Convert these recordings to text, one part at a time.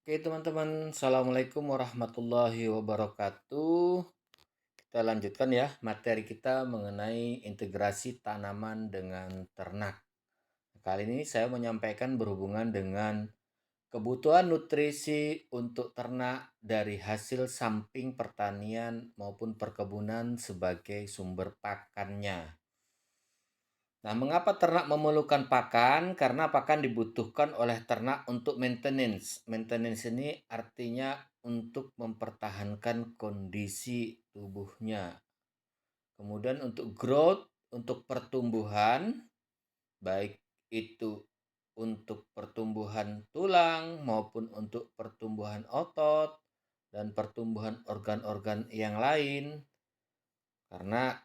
Oke teman-teman, Assalamualaikum warahmatullahi wabarakatuh. Kita lanjutkan ya materi kita mengenai integrasi tanaman dengan ternak. Kali ini saya menyampaikan berhubungan dengan kebutuhan nutrisi untuk ternak dari hasil samping pertanian maupun perkebunan sebagai sumber pakannya. Nah, mengapa ternak memerlukan pakan? Karena pakan dibutuhkan oleh ternak untuk maintenance. Maintenance ini artinya untuk mempertahankan kondisi tubuhnya. Kemudian untuk growth, untuk pertumbuhan, baik itu untuk pertumbuhan tulang maupun untuk pertumbuhan otot dan pertumbuhan organ-organ yang lain. Karena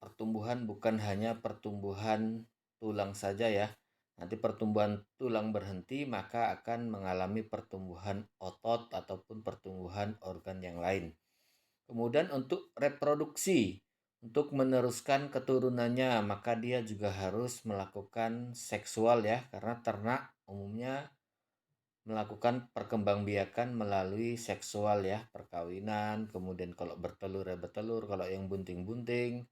pertumbuhan bukan hanya pertumbuhan tulang saja ya. Nanti pertumbuhan tulang berhenti maka akan mengalami pertumbuhan otot ataupun pertumbuhan organ yang lain. Kemudian untuk reproduksi, untuk meneruskan keturunannya maka dia juga harus melakukan seksual ya, karena ternak umumnya melakukan perkembangbiakan melalui seksual ya, perkawinan, kemudian kalau bertelur ya bertelur, kalau yang bunting-bunting.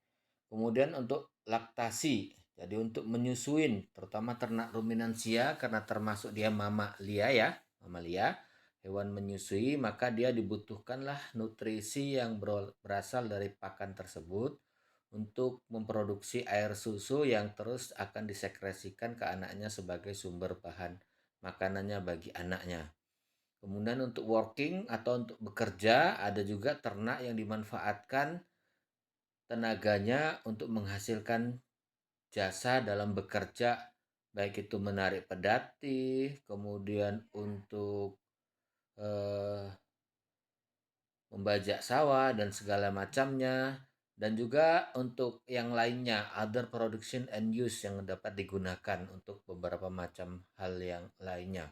Kemudian untuk laktasi, jadi untuk menyusuin, terutama ternak ruminansia karena termasuk dia mamalia ya, mamalia, hewan menyusui, maka dia dibutuhkanlah nutrisi yang berasal dari pakan tersebut untuk memproduksi air susu yang terus akan disekresikan ke anaknya sebagai sumber bahan makanannya bagi anaknya. Kemudian untuk working atau untuk bekerja, ada juga ternak yang dimanfaatkan tenaganya untuk menghasilkan jasa dalam bekerja, baik itu menarik pedati, kemudian untuk eh, membajak sawah dan segala macamnya, dan juga untuk yang lainnya, other production and use yang dapat digunakan untuk beberapa macam hal yang lainnya.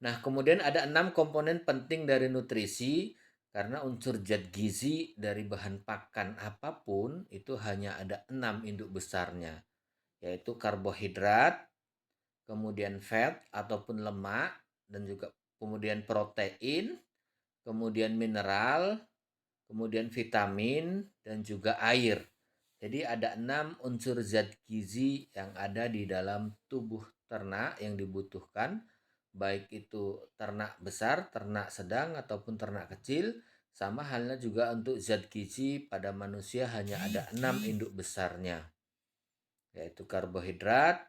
Nah, kemudian ada 6 komponen penting dari nutrisi karena unsur zat gizi dari bahan pakan apapun itu hanya ada 6 induk besarnya, yaitu karbohidrat, kemudian fat ataupun lemak, dan juga kemudian protein, kemudian mineral, kemudian vitamin, dan juga air. Jadi ada 6 unsur zat gizi yang ada di dalam tubuh ternak yang dibutuhkan, baik itu ternak besar, ternak sedang, ataupun ternak kecil. Sama halnya juga untuk zat gizi pada manusia hanya ada 6 induk besarnya, yaitu karbohidrat,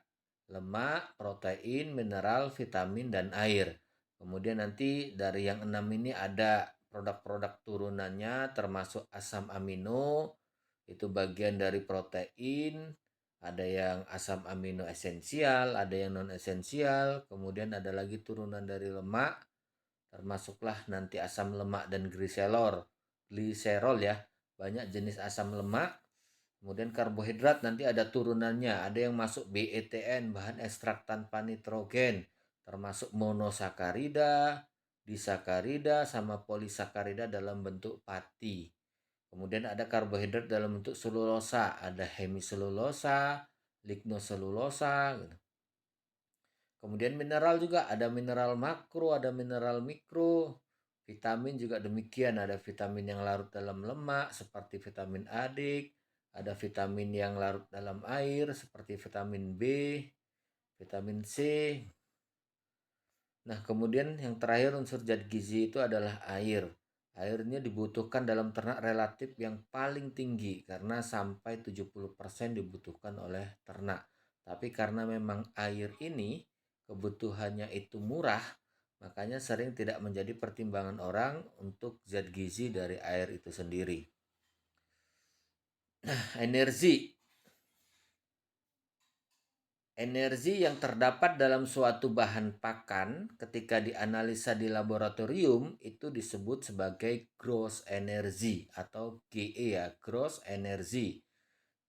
lemak, protein, mineral, vitamin, dan air. Kemudian nanti dari yang 6 ini ada produk-produk turunannya termasuk asam amino, itu bagian dari protein, ada yang asam amino esensial, ada yang non esensial, kemudian ada lagi turunan dari lemak, termasuklah nanti asam lemak dan gliserol ya. Banyak jenis asam lemak. Kemudian karbohidrat nanti ada turunannya, ada yang masuk BETN, bahan ekstrak tanpa nitrogen, termasuk monosakarida, disakarida, sama polisakarida dalam bentuk pati. Kemudian ada karbohidrat dalam bentuk selulosa, ada hemiselulosa, lignoselulosa gitu. Kemudian mineral juga ada mineral makro, ada mineral mikro. Vitamin juga demikian, ada vitamin yang larut dalam lemak seperti vitamin A-dik, ada vitamin yang larut dalam air seperti vitamin B, vitamin C. Nah, kemudian yang terakhir unsur zat gizi itu adalah air. Airnya dibutuhkan dalam ternak relatif yang paling tinggi karena sampai 70% dibutuhkan oleh ternak. Tapi karena memang air ini kebutuhannya itu murah, makanya sering tidak menjadi pertimbangan orang untuk zat gizi dari air itu sendiri. Energi. Energi yang terdapat dalam suatu bahan pakan ketika dianalisa di laboratorium itu disebut sebagai gross energy atau GE ya, gross energy.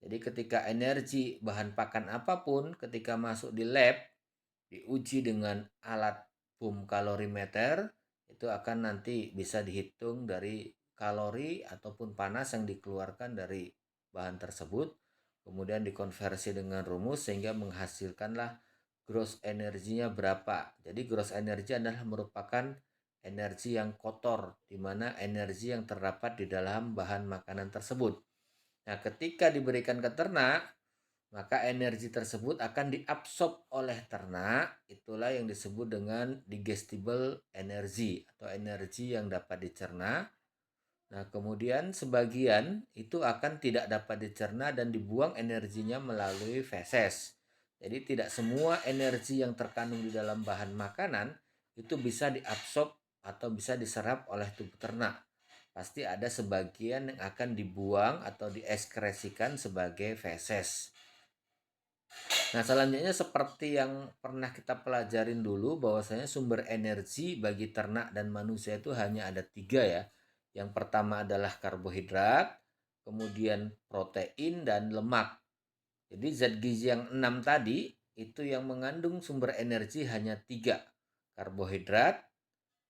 Jadi ketika energi bahan pakan apapun ketika masuk di lab, diuji dengan alat boom kalorimeter, itu akan nanti bisa dihitung dari kalori ataupun panas yang dikeluarkan dari bahan tersebut, kemudian dikonversi dengan rumus sehingga menghasilkanlah gross energinya berapa. Jadi gross energi adalah merupakan energi yang kotor, di mana energi yang terdapat di dalam bahan makanan tersebut. Nah, ketika diberikan ke ternak, maka energi tersebut akan diabsorb oleh ternak. Itulah yang disebut dengan digestible energy atau energi yang dapat dicerna. Nah, kemudian sebagian itu akan tidak dapat dicerna dan dibuang energinya melalui feses. Jadi tidak semua energi yang terkandung di dalam bahan makanan itu bisa diabsorb atau bisa diserap oleh tubuh ternak. Pasti ada sebagian yang akan dibuang atau dieskresikan sebagai feses. Nah, selanjutnya seperti yang pernah kita pelajarin dulu, bahwasanya sumber energi bagi ternak dan manusia itu hanya ada 3 ya. Yang pertama adalah karbohidrat, kemudian protein dan lemak. Jadi zat gizi yang 6 tadi itu yang mengandung sumber energi hanya 3. Karbohidrat,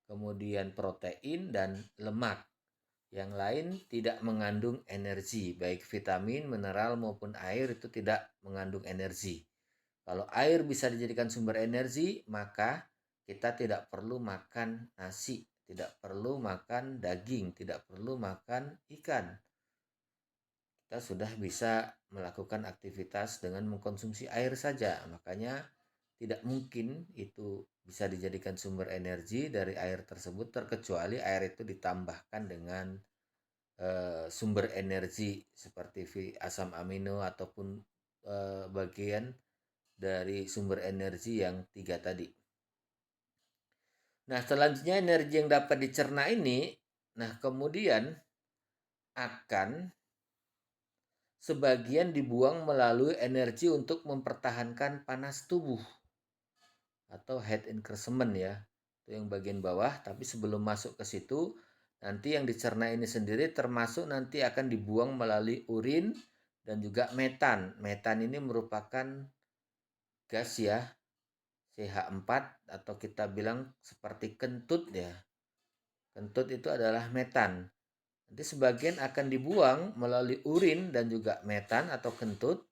kemudian protein dan lemak. Yang lain tidak mengandung energi, baik vitamin, mineral maupun air itu tidak mengandung energi. Kalau air bisa dijadikan sumber energi, maka kita tidak perlu makan nasi, tidak perlu makan daging, tidak perlu makan ikan. Kita sudah bisa melakukan aktivitas dengan mengkonsumsi air saja. Makanya tidak mungkin itu bisa dijadikan sumber energi dari air tersebut, terkecuali air itu ditambahkan dengan sumber energi seperti asam amino ataupun bagian dari sumber energi yang 3 tadi. Nah, selanjutnya energi yang dapat dicerna ini, nah kemudian akan sebagian dibuang melalui energi untuk mempertahankan panas tubuh atau heat increment ya. Itu yang bagian bawah, tapi sebelum masuk ke situ, nanti yang dicerna ini sendiri termasuk nanti akan dibuang melalui urin dan juga metan. Metan ini merupakan gas ya, CH4 atau kita bilang seperti kentut ya. Kentut itu adalah metan. Nanti sebagian akan dibuang melalui urin dan juga metan atau kentut.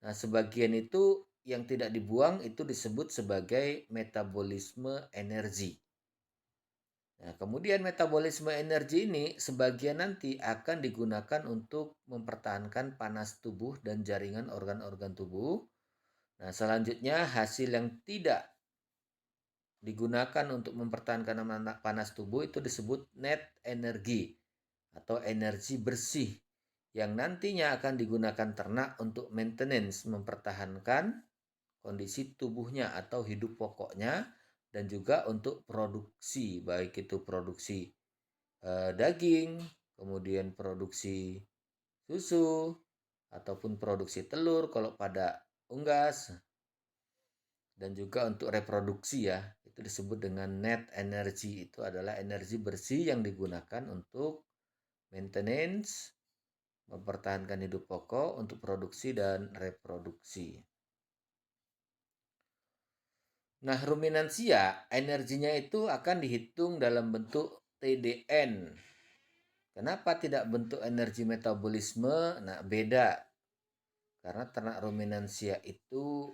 Nah, sebagian itu yang tidak dibuang itu disebut sebagai metabolisme energi. Nah, kemudian metabolisme energi ini sebagian nanti akan digunakan untuk mempertahankan panas tubuh dan jaringan organ-organ tubuh. Nah, selanjutnya hasil yang tidak digunakan untuk mempertahankan panas tubuh itu disebut net energi atau energi bersih yang nantinya akan digunakan ternak untuk maintenance, mempertahankan kondisi tubuhnya atau hidup pokoknya, dan juga untuk produksi, baik itu produksi daging, kemudian produksi susu ataupun produksi telur kalau pada unggas, dan juga untuk reproduksi ya. Itu disebut dengan net energy. Itu adalah energi bersih yang digunakan untuk maintenance, mempertahankan hidup pokok, untuk produksi dan reproduksi. Nah, ruminansia energinya itu akan dihitung dalam bentuk TDN. Kenapa tidak bentuk energi metabolisme? Nah, beda. Karena ternak ruminansia itu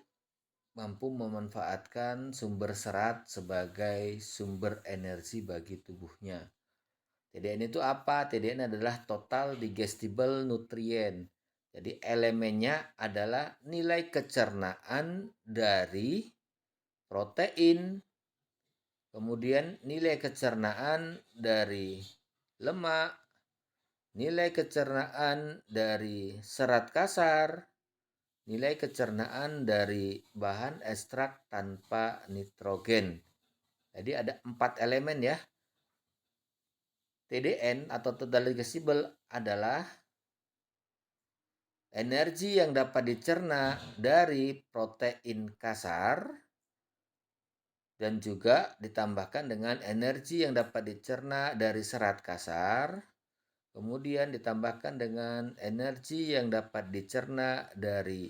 mampu memanfaatkan sumber serat sebagai sumber energi bagi tubuhnya. TDN itu apa? TDN adalah total digestible nutrient. Jadi elemennya adalah nilai kecernaan dari protein, kemudian nilai kecernaan dari lemak, nilai kecernaan dari serat kasar, nilai kecernaan dari bahan ekstrak tanpa nitrogen. Jadi ada 4 elemen ya. TDN atau total digestible adalah energi yang dapat dicerna dari protein kasar dan juga ditambahkan dengan energi yang dapat dicerna dari serat kasar, kemudian ditambahkan dengan energi yang dapat dicerna dari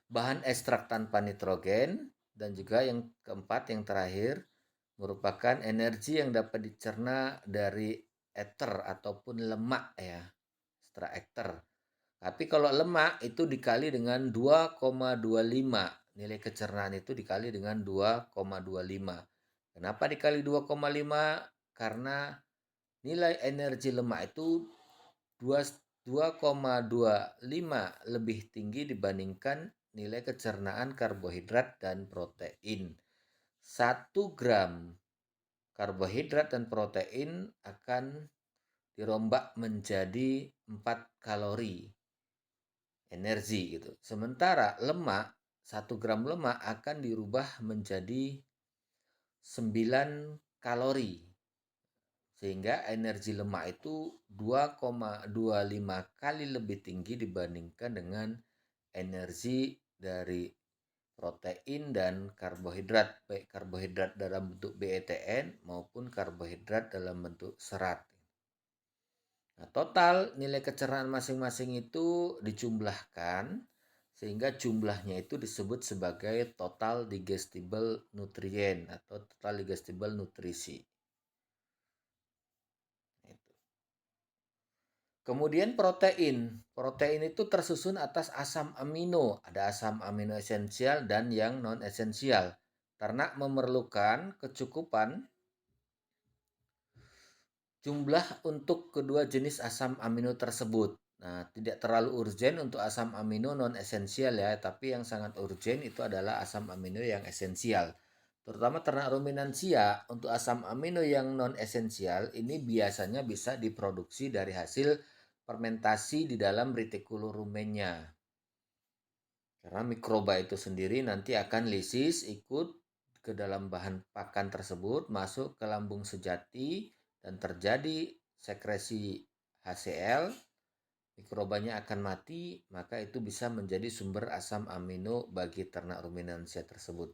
bahan ekstrak tanpa nitrogen, dan juga yang keempat, yang terakhir, merupakan energi yang dapat dicerna dari ether ataupun lemak ya, extra ether. Tapi kalau lemak itu dikali dengan 2,25. nilai kecernaan itu dikali dengan 2,25. Kenapa dikali 2,5? Karena nilai energi lemak itu 2,25 lebih tinggi dibandingkan nilai kecernaan karbohidrat dan protein. 1 gram karbohidrat dan protein akan dirombak menjadi 4 kalori energi gitu. Sementara lemak, 1 gram lemak akan dirubah menjadi 9 kalori. Sehingga energi lemak itu 2,25 kali lebih tinggi dibandingkan dengan energi dari protein dan karbohidrat, baik karbohidrat dalam bentuk BETN maupun karbohidrat dalam bentuk serat. Nah, total nilai kecernaan masing-masing itu dijumlahkan sehingga jumlahnya itu disebut sebagai total digestible nutrient atau total digestible nutrisi. Kemudian protein. Protein itu tersusun atas asam amino. Ada asam amino esensial dan yang non esensial. Ternak memerlukan kecukupan jumlah untuk kedua jenis asam amino tersebut. Nah, tidak terlalu urgen untuk asam amino non esensial ya, tapi yang sangat urgen itu adalah asam amino yang esensial. Terutama ternak ruminansia, untuk asam amino yang non esensial ini biasanya bisa diproduksi dari hasil fermentasi di dalam retikulum rumennya. Karena mikroba itu sendiri nanti akan lisis ikut ke dalam bahan pakan tersebut, masuk ke lambung sejati dan terjadi sekresi HCl, mikrobanya akan mati, maka itu bisa menjadi sumber asam amino bagi ternak ruminansia tersebut.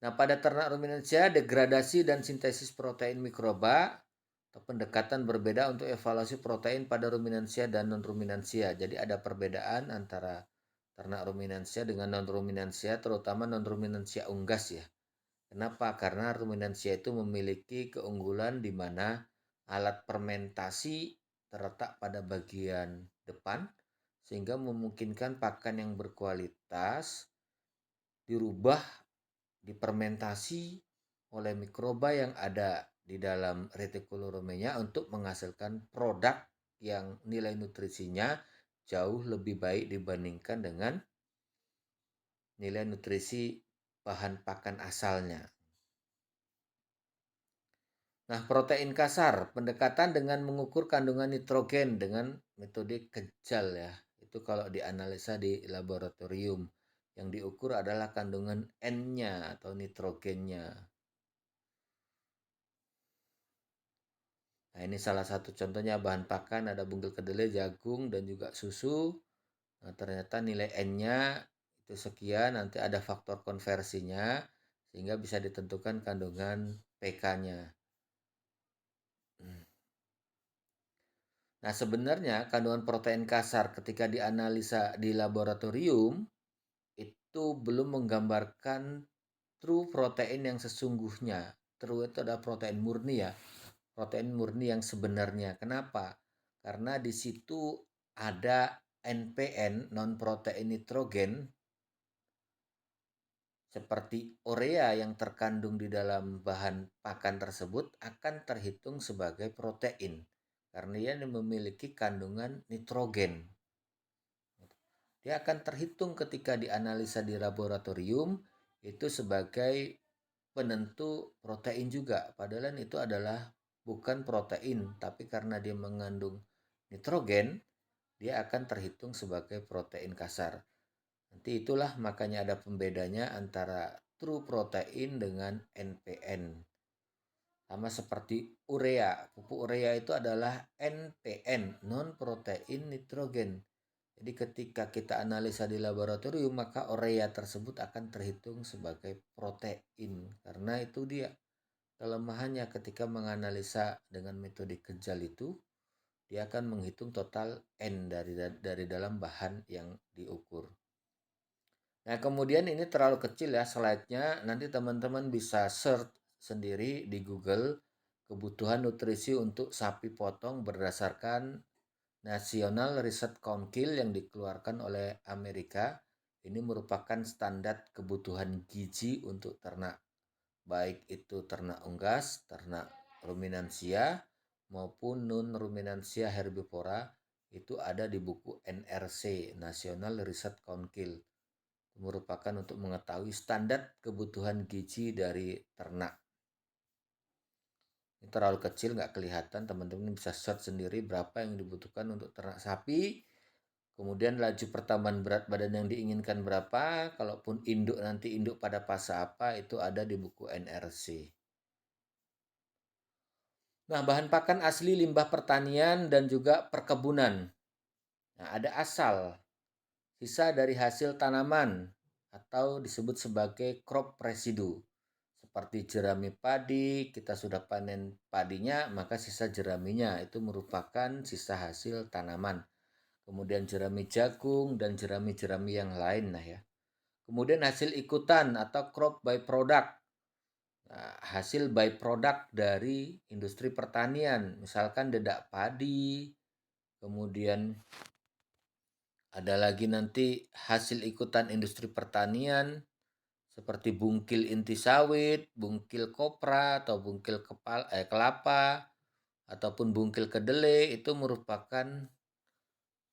Nah, pada ternak ruminansia, degradasi dan sintesis protein mikroba atau pendekatan berbeda untuk evaluasi protein pada ruminansia dan non-ruminansia. Jadi ada perbedaan antara ternak ruminansia dengan non-ruminansia, terutama non-ruminansia unggas ya. Kenapa? Karena ruminansia itu memiliki keunggulan di mana alat fermentasi terletak pada bagian depan sehingga memungkinkan pakan yang berkualitas dirubah, difermentasi oleh mikroba yang ada di dalam retikulum rumenya untuk menghasilkan produk yang nilai nutrisinya jauh lebih baik dibandingkan dengan nilai nutrisi bahan pakan asalnya. Nah, protein kasar, pendekatan dengan mengukur kandungan nitrogen dengan metode kejal ya. Itu kalau dianalisa di laboratorium. Yang diukur adalah kandungan N-nya atau nitrogennya. Nah, ini salah satu contohnya bahan pakan, ada bunggul kedelai, jagung, dan juga susu. Nah, ternyata nilai N-nya itu sekian, nanti ada faktor konversinya, sehingga bisa ditentukan kandungan pK-nya. Nah, sebenarnya kandungan protein kasar ketika dianalisa di laboratorium itu belum menggambarkan true protein yang sesungguhnya. True itu adalah protein murni ya. Protein murni yang sebenarnya. Kenapa? Karena di situ ada NPN, non protein nitrogen, seperti urea yang terkandung di dalam bahan pakan tersebut akan terhitung sebagai protein karena ia memiliki kandungan nitrogen. Dia akan terhitung ketika dianalisa di laboratorium itu sebagai penentu protein juga. Padahal itu adalah bukan protein, tapi karena dia mengandung nitrogen, dia akan terhitung sebagai protein kasar. Nanti itulah makanya ada pembedanya antara true protein dengan NPN. Sama seperti urea. Pupuk urea itu adalah NPN, non protein nitrogen. Jadi ketika kita analisa di laboratorium, maka urea tersebut akan terhitung sebagai protein. Karena itu dia kelemahannya ketika menganalisa dengan metode kejal itu, dia akan menghitung total N dari dalam bahan yang diukur. Nah, kemudian ini terlalu kecil ya slide-nya. Nanti teman-teman bisa search sendiri di Google kebutuhan nutrisi untuk sapi potong berdasarkan National Research Council yang dikeluarkan oleh Amerika. Ini merupakan standar kebutuhan gizi untuk ternak, baik itu ternak unggas, ternak ruminansia, maupun non-ruminansia herbivora, itu ada di buku NRC, National Research Council. Merupakan untuk mengetahui standar kebutuhan gizi dari ternak. Ini terlalu kecil, nggak kelihatan, teman-teman bisa search sendiri berapa yang dibutuhkan untuk ternak sapi. Kemudian laju pertambahan berat badan yang diinginkan berapa, kalaupun induk nanti induk pada fase apa, itu ada di buku NRC. Nah, bahan pakan asli limbah pertanian dan juga perkebunan. Nah, ada asal, sisa dari hasil tanaman atau disebut sebagai crop residue. Seperti jerami padi, kita sudah panen padinya, maka sisa jeraminya itu merupakan sisa hasil tanaman. Kemudian jerami jagung dan jerami-jerami yang lain, nah ya. Kemudian hasil ikutan atau crop byproduct. Nah, hasil byproduct dari industri pertanian, misalkan dedak padi, kemudian ada lagi nanti hasil ikutan industri pertanian seperti bungkil inti sawit, bungkil kopra atau bungkil kelapa ataupun bungkil kedelai, itu merupakan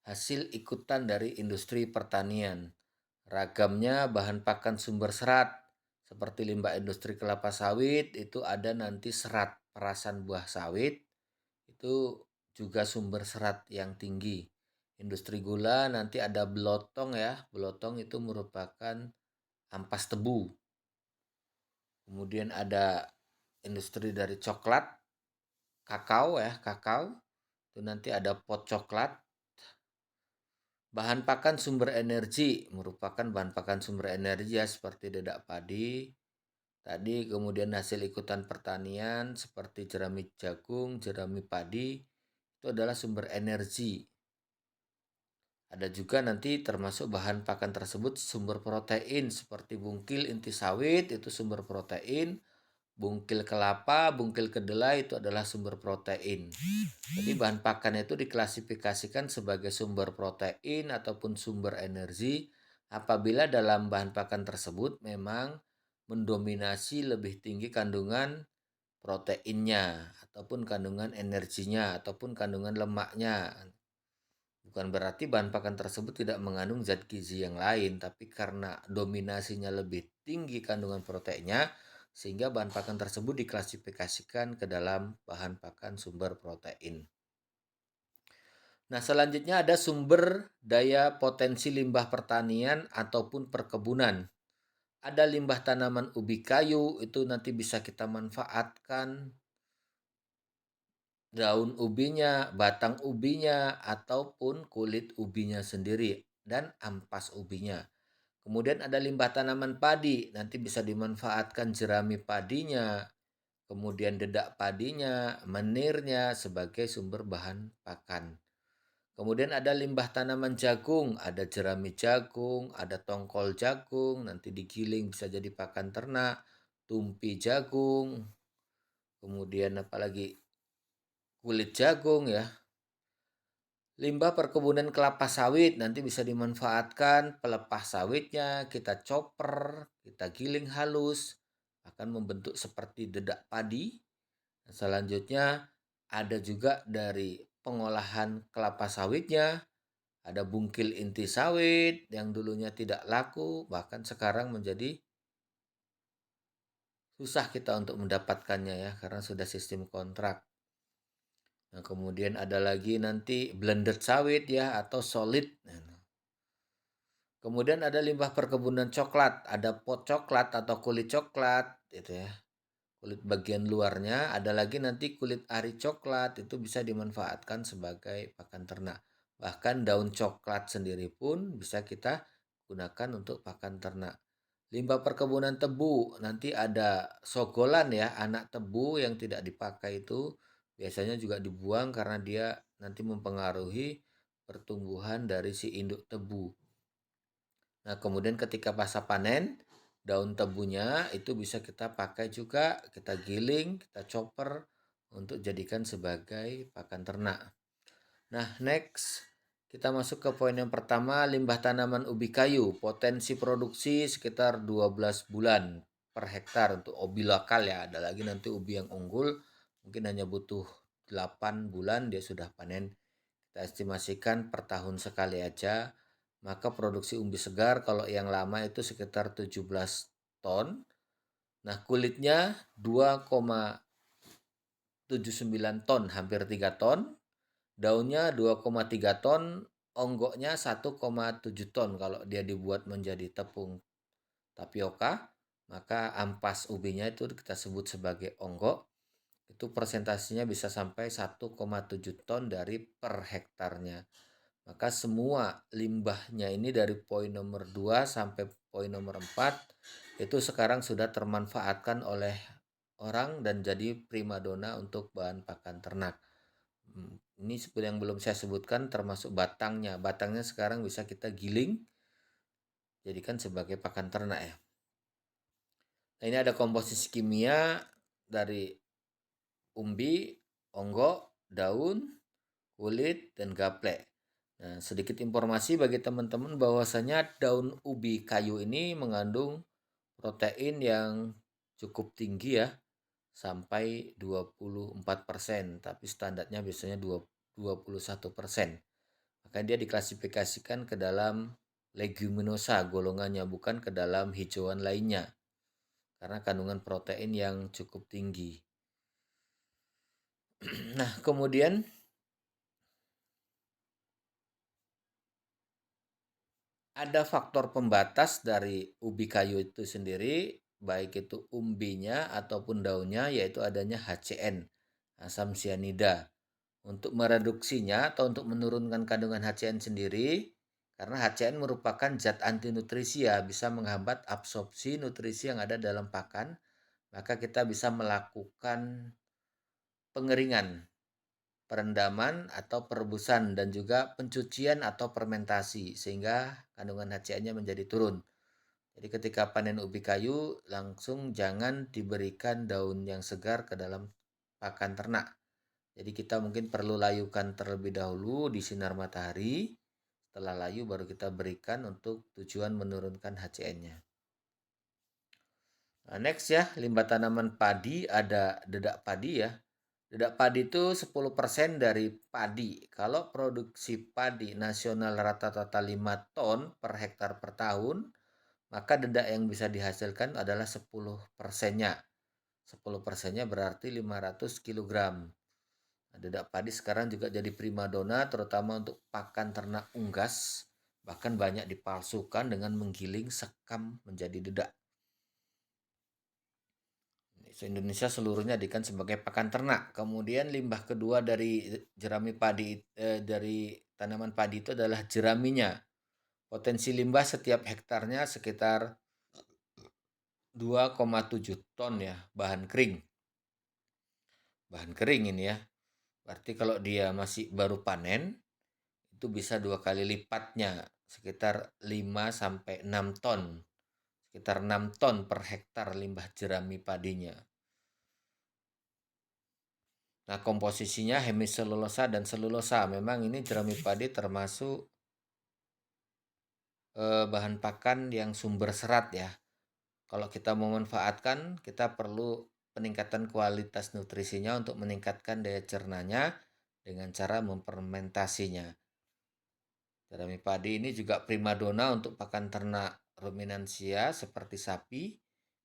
hasil ikutan dari industri pertanian. Ragamnya bahan pakan sumber serat seperti limbah industri kelapa sawit, itu ada nanti serat perasan buah sawit, itu juga sumber serat yang tinggi. Industri gula nanti ada belotong ya, belotong itu merupakan ampas tebu. Kemudian ada industri dari coklat, kakao ya, kakao. Itu nanti ada pot coklat. Bahan pakan sumber energi merupakan bahan pakan sumber energi ya, seperti dedak padi. Tadi kemudian hasil ikutan pertanian seperti jerami jagung, jerami padi, itu adalah sumber energi. Ada juga nanti termasuk bahan pakan tersebut sumber protein seperti bungkil inti sawit, itu sumber protein. Bungkil kelapa, bungkil kedelai itu adalah sumber protein. Jadi bahan pakan itu diklasifikasikan sebagai sumber protein ataupun sumber energi apabila dalam bahan pakan tersebut memang mendominasi lebih tinggi kandungan proteinnya ataupun kandungan energinya ataupun kandungan lemaknya. Bukan berarti bahan pakan tersebut tidak mengandung zat gizi yang lain, tapi karena dominasinya lebih tinggi kandungan proteinnya, sehingga bahan pakan tersebut diklasifikasikan ke dalam bahan pakan sumber protein. Nah, selanjutnya ada sumber daya potensi limbah pertanian ataupun perkebunan. Ada limbah tanaman ubi kayu, itu nanti bisa kita manfaatkan daun ubinya, batang ubinya, ataupun kulit ubinya sendiri, dan ampas ubinya. Kemudian ada limbah tanaman padi, nanti bisa dimanfaatkan jerami padinya, kemudian dedak padinya, menirnya sebagai sumber bahan pakan. Kemudian ada limbah tanaman jagung, ada jerami jagung, ada tongkol jagung, nanti digiling bisa jadi pakan ternak, tumpi jagung, kemudian apalagi kulit jagung ya. Limbah perkebunan kelapa sawit nanti bisa dimanfaatkan, pelepah sawitnya kita chopper, kita giling halus, akan membentuk seperti dedak padi. Selanjutnya ada juga dari pengolahan kelapa sawitnya, ada bungkil inti sawit yang dulunya tidak laku, bahkan sekarang menjadi susah kita untuk mendapatkannya ya, karena sudah sistem kontrak. Nah, kemudian ada lagi nanti blended sawit ya atau solid. Kemudian ada limbah perkebunan coklat, ada pot coklat atau kulit coklat gitu ya. Kulit bagian luarnya, ada lagi nanti kulit ari coklat, itu bisa dimanfaatkan sebagai pakan ternak. Bahkan daun coklat sendiri pun bisa kita gunakan untuk pakan ternak. Limbah perkebunan tebu, nanti ada sogolan ya, anak tebu yang tidak dipakai itu biasanya juga dibuang karena dia nanti mempengaruhi pertumbuhan dari si induk tebu. Nah, kemudian ketika pasca panen, daun tebunya itu bisa kita pakai juga, kita giling, kita chopper untuk jadikan sebagai pakan ternak. Nah, next Kita masuk ke poin yang pertama, limbah tanaman ubi kayu. Potensi produksi sekitar 12 bulan per hektar untuk ubi lokal ya. Ada lagi nanti ubi yang unggul, mungkin hanya butuh 8 bulan dia sudah panen. Kita estimasikan per tahun sekali aja. Maka produksi umbi segar kalau yang lama itu sekitar 17 ton. Nah, kulitnya 2,79 ton, hampir 3 ton. Daunnya 2,3 ton, onggoknya 1,7 ton kalau dia dibuat menjadi tepung tapioka, maka ampas ubinya itu kita sebut sebagai onggok. Itu presentasinya bisa sampai 1,7 ton dari per hektarnya. Maka semua limbahnya ini dari poin nomor 2 sampai poin nomor 4 itu sekarang sudah termanfaatkan oleh orang dan jadi primadona untuk bahan pakan ternak. Ini seperti yang belum saya sebutkan termasuk batangnya. Batangnya sekarang bisa kita giling jadikan sebagai pakan ternak ya. Nah, ini ada komposisi kimia dari umbi, onggok, daun, kulit, dan gaplek. Nah, sedikit informasi bagi teman-teman bahwasanya daun ubi kayu ini mengandung protein yang cukup tinggi ya, sampai 24%, tapi standarnya biasanya 21%. Maka dia diklasifikasikan ke dalam leguminosa golongannya, bukan ke dalam hijauan lainnya, karena kandungan protein yang cukup tinggi. Nah, kemudian ada faktor pembatas dari ubi kayu itu sendiri, baik itu umbinya ataupun daunnya, yaitu adanya HCN, asam sianida. Untuk mereduksinya atau untuk menurunkan kandungan HCN sendiri, karena HCN merupakan zat anti nutrisi ya, bisa menghambat absorpsi nutrisi yang ada dalam pakan, maka kita bisa melakukan pengeringan, perendaman atau perebusan, dan juga pencucian atau fermentasi sehingga kandungan HCN-nya menjadi turun. Jadi ketika panen ubi kayu langsung jangan diberikan daun yang segar ke dalam pakan ternak. Jadi kita mungkin perlu layukan terlebih dahulu di sinar matahari. Setelah layu baru kita berikan untuk tujuan menurunkan HCN-nya. Nah, next ya, limbah tanaman padi ada dedak padi ya. Dedak padi itu 10% dari padi. Kalau produksi padi nasional rata-rata 5 ton per hektar per tahun, maka dedak yang bisa dihasilkan adalah 10%-nya. 10%-nya berarti 500 kg. Nah, dedak padi sekarang juga jadi primadona terutama untuk pakan ternak unggas. Bahkan banyak dipalsukan dengan menggiling sekam menjadi dedak. Se-Indonesia seluruhnya dijadikan sebagai pakan ternak. Kemudian limbah kedua dari jerami padi dari tanaman padi itu adalah jeraminya. Potensi limbah setiap hektarnya sekitar 2,7 ton ya, bahan kering. Bahan kering ini ya. Berarti kalau dia masih baru panen itu bisa 2 kali lipatnya, sekitar 5 sampai 6 ton. Sekitar 6 ton per hektar limbah jerami padinya. Nah, komposisinya hemiselulosa dan selulosa. Memang ini jerami padi termasuk bahan pakan yang sumber serat ya. Kalau kita memanfaatkan, kita perlu peningkatan kualitas nutrisinya untuk meningkatkan daya cernanya dengan cara memfermentasinya. Jerami padi ini juga primadona untuk pakan ternak ruminansia seperti sapi.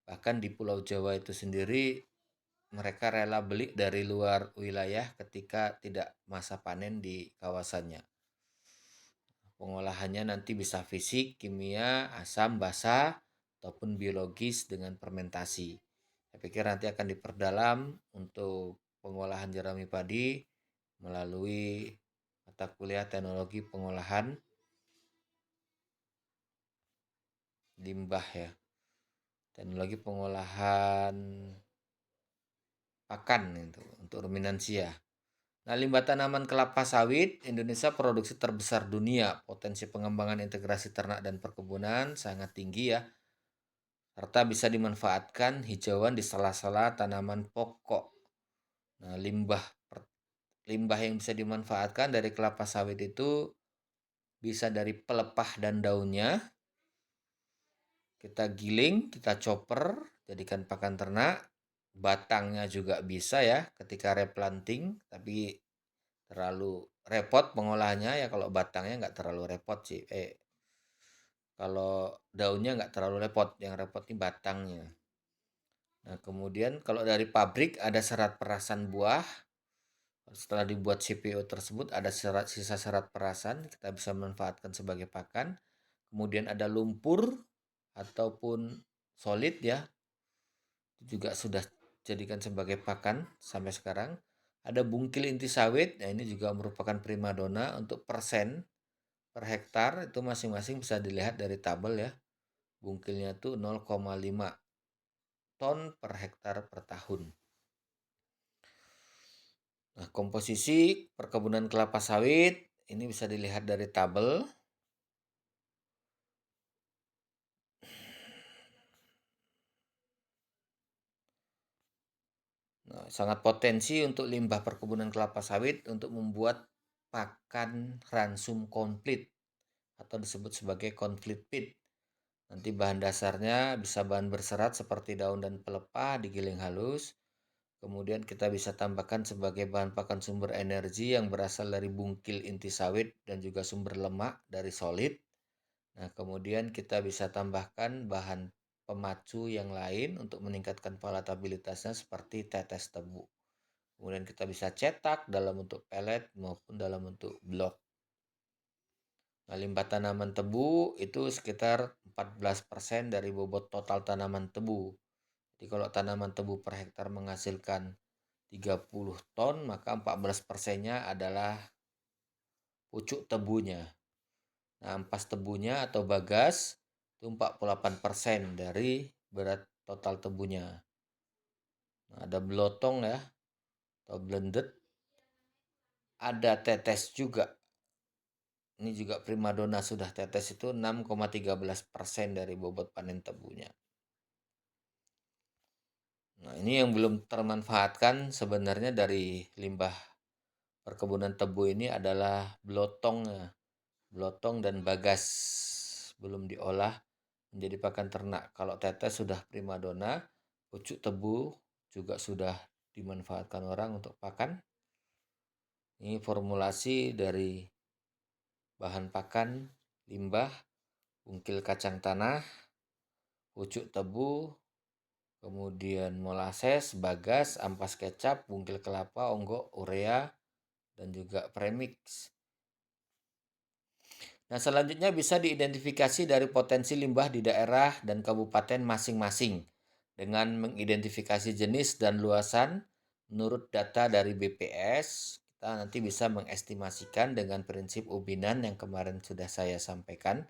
Bahkan di Pulau Jawa itu sendiri mereka rela beli dari luar wilayah ketika tidak masa panen di kawasannya. Pengolahannya nanti bisa fisik, kimia, asam, basa, ataupun biologis dengan fermentasi. Saya pikir nanti akan diperdalam untuk pengolahan jerami padi melalui mata kuliah teknologi pengolahan limbah ya. Teknologi pengolahan pakan itu untuk ruminansia. Nah, limbah tanaman kelapa sawit, Indonesia produksi terbesar dunia. Potensi pengembangan integrasi ternak dan perkebunan sangat tinggi ya. Serta bisa dimanfaatkan hijauan di sela-sela tanaman pokok. Nah, limbah yang bisa dimanfaatkan dari kelapa sawit itu bisa dari pelepah dan daunnya. Kita giling, kita chopper, jadikan pakan ternak. Batangnya juga bisa ya ketika replanting, tapi terlalu repot pengolahannya ya. Kalau batangnya nggak terlalu repot sih. Kalau daunnya nggak terlalu repot, yang repot ini batangnya. Nah, kemudian kalau dari pabrik ada serat perasan buah. Setelah dibuat CPO tersebut ada sisa serat perasan, kita bisa manfaatkan sebagai pakan. Kemudian ada lumpur ataupun solid ya, juga sudah jadikan sebagai pakan sampai sekarang. Ada bungkil inti sawit, nah ini juga merupakan primadona untuk persen per hektar itu masing-masing bisa dilihat dari tabel ya. Bungkilnya tuh 0,5 ton per hektar per tahun. Nah, komposisi perkebunan kelapa sawit ini bisa dilihat dari tabel. Nah, sangat potensi untuk limbah perkebunan kelapa sawit untuk membuat pakan ransum konflit atau disebut sebagai konflit pit. Nanti bahan dasarnya bisa bahan berserat seperti daun dan pelepah digiling halus. Kemudian kita bisa tambahkan sebagai bahan pakan sumber energi yang berasal dari bungkil inti sawit dan juga sumber lemak dari solid. Nah, kemudian kita bisa tambahkan bahan pemacu yang lain untuk meningkatkan palatabilitasnya seperti tetes tebu. Kemudian kita bisa cetak dalam bentuk pelet maupun dalam bentuk blok. Nah, limbah tanaman tebu itu sekitar 14% dari bobot total tanaman tebu. Jadi kalau tanaman tebu per hektar menghasilkan 30 ton, maka 14%-nya adalah pucuk tebunya. Nah, ampas tebunya atau bagas itu 48% dari berat total tebunya. Nah, ada belotong ya, atau blended. Ada tetes juga. Ini juga primadona sudah tetes itu 6,13% dari bobot panen tebunya. Nah, ini yang belum termanfaatkan sebenarnya dari limbah perkebunan tebu ini adalah belotongnya. Belotong dan bagas belum diolah menjadi pakan ternak. Kalau tetes sudah primadona, pucuk tebu juga sudah dimanfaatkan orang untuk pakan. Ini formulasi dari bahan pakan, limbah, bungkil kacang tanah, pucuk tebu, kemudian molases, bagas, ampas kecap, bungkil kelapa, onggok, urea, dan juga premix. Nah, selanjutnya bisa diidentifikasi dari potensi limbah di daerah dan kabupaten masing-masing dengan mengidentifikasi jenis dan luasan menurut data dari BPS. Kita nanti bisa mengestimasikan dengan prinsip ubinan yang kemarin sudah saya sampaikan.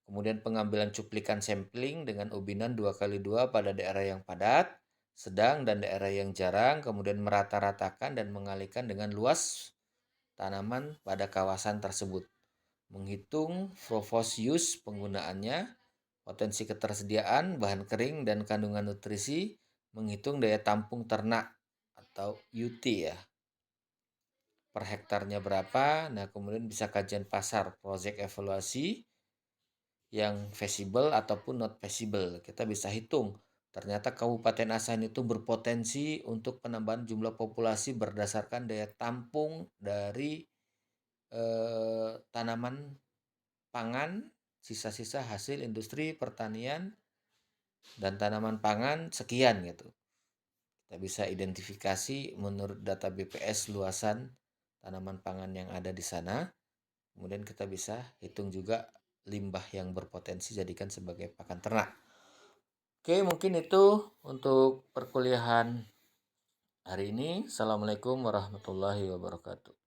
Kemudian pengambilan cuplikan sampling dengan ubinan 2x2 pada daerah yang padat, sedang, dan daerah yang jarang. Kemudian merata-ratakan dan mengalihkan dengan luas tanaman pada kawasan tersebut. Menghitung propose use penggunaannya, potensi ketersediaan, bahan kering, dan kandungan nutrisi, menghitung daya tampung ternak atau UT ya. Per hektarnya berapa, nah kemudian bisa kajian pasar, project evaluasi yang feasible ataupun not feasible. Kita bisa hitung, ternyata Kabupaten Asahan itu berpotensi untuk penambahan jumlah populasi berdasarkan daya tampung dari tanaman pangan, sisa-sisa hasil industri pertanian dan tanaman pangan sekian gitu. Kita bisa identifikasi menurut data BPS luasan tanaman pangan yang ada di sana. Kemudian kita bisa hitung juga limbah yang berpotensi jadikan sebagai pakan ternak. Oke, mungkin itu untuk perkuliahan hari ini. Assalamualaikum warahmatullahi wabarakatuh.